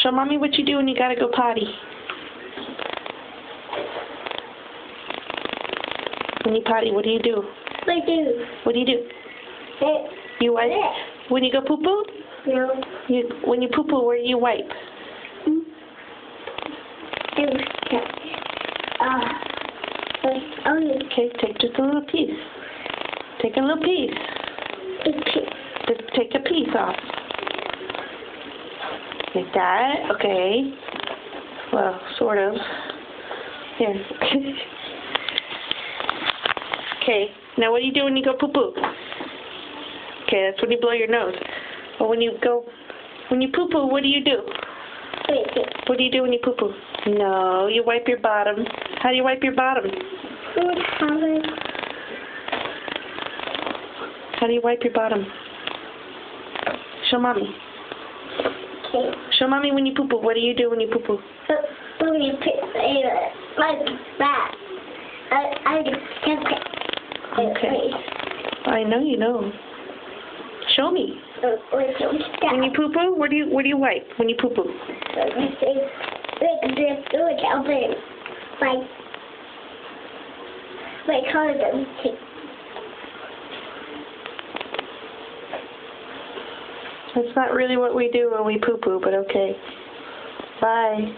Show mommy what you do when you gotta go potty. When you potty, what do you do? I do. What do you do? It. You wipe? When you go poo-poo? No. When you poo-poo, where do you wipe? Okay, take just a little piece. Take a little piece. Just take a piece off. Like that? Okay. Well, sort of. Here. Okay. Now what do you do when you go poo-poo? Okay, that's when you blow your nose. But when you poo-poo, what do you do? What do you do when you poo-poo? No, you wipe your bottom. How do you wipe your bottom? How do you wipe your bottom? Show mommy. Okay. Show mommy when you poo-poo. What do you do when you poo-poo? When you like that, I just Okay. I know you know. Show me. When you poo-poo, where do you wipe when you poo-poo? My condom. That's not really what we do when we poo-poo, but okay. Bye.